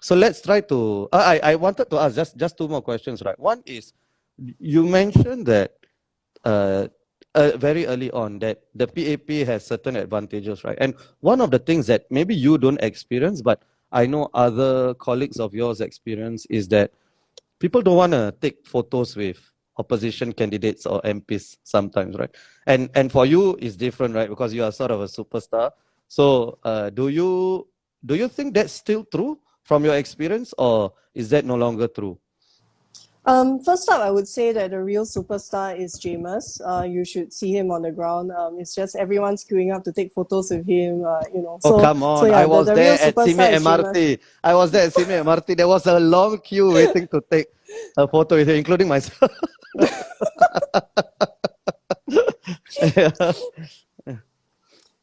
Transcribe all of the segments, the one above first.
So let's try to. I wanted to ask just two more questions, right? One is, you mentioned that very early on that the PAP has certain advantages, right? And one of the things that maybe you don't experience, but I know other colleagues of yours experience, is that people don't want to take photos with opposition candidates or MPs sometimes, right? And for you, it's different, right? Because you are sort of a superstar. So do you think that's still true from your experience, or is that no longer true? First up, I would say that the real superstar is Jamus. You should see him on the ground. It's just everyone's queuing up to take photos with him. Oh, So come on. yeah, I was the real there at superstar Sime is Jamus. MRT. I was there at Sime MRT. There was a long queue waiting to take a photo with him, including myself.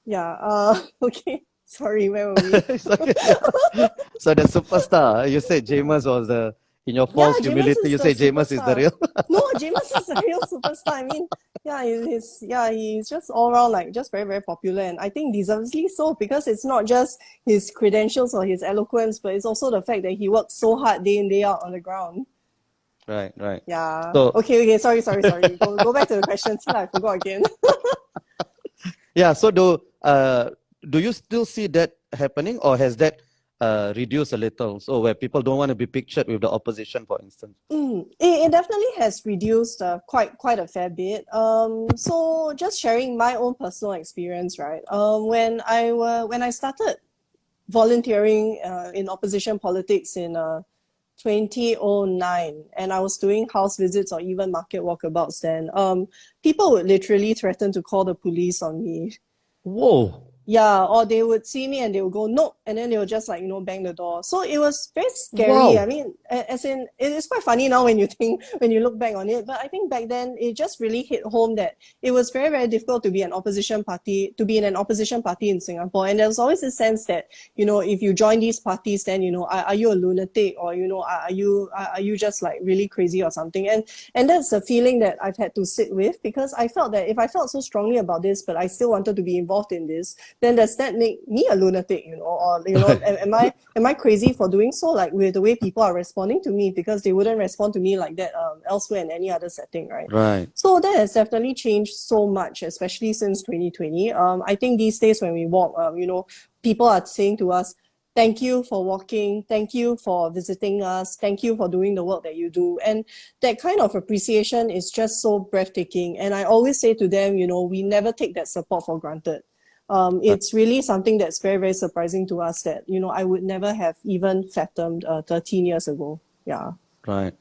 Yeah. Okay. Sorry, where were we? It's okay. So the superstar, you said Jamus was the, in your false Yeah, Jamus humility, is you the say Jamus is the superstar. real. No, Jamus is the real superstar. I mean, yeah, he's just all around like just very, very popular, and I think deservedly so, because it's not just his credentials or his eloquence, but it's also the fact that he works so hard day in, day out on the ground. Right, right. Yeah. So Okay, sorry. Go back to the question. See, I forgot again. yeah, so do you still see that happening, or has that reduced a little? So where people don't want to be pictured with the opposition, for instance. It definitely has reduced quite a fair bit. So just sharing my own personal experience, right? When I started volunteering in opposition politics in 2009, and I was doing house visits or even market walkabouts then, people would literally threaten to call the police on me. Whoa. Yeah, or they would see me and they would go, no, and then they would just like, bang the door. So it was very scary. Wow. I mean, as in, it is quite funny now when you look back on it. But I think back then it just really hit home that it was very, very difficult to be in an opposition party in Singapore. And there's always a sense that, if you join these parties, then, are you a lunatic, or, are you just like really crazy or something? And that's a feeling that I've had to sit with, because I felt that if I felt so strongly about this, but I still wanted to be involved in this, then does that make me a lunatic, or am I crazy for doing so, like with the way people are responding to me, because they wouldn't respond to me like that elsewhere in any other setting, right? Right. So that has definitely changed so much, especially since 2020. I think these days when we walk, people are saying to us, thank you for walking, thank you for visiting us, thank you for doing the work that you do. And that kind of appreciation is just so breathtaking. And I always say to them, we never take that support for granted. It's really something that's very, very surprising to us that, I would never have even fathomed 13 years ago. Yeah. Right.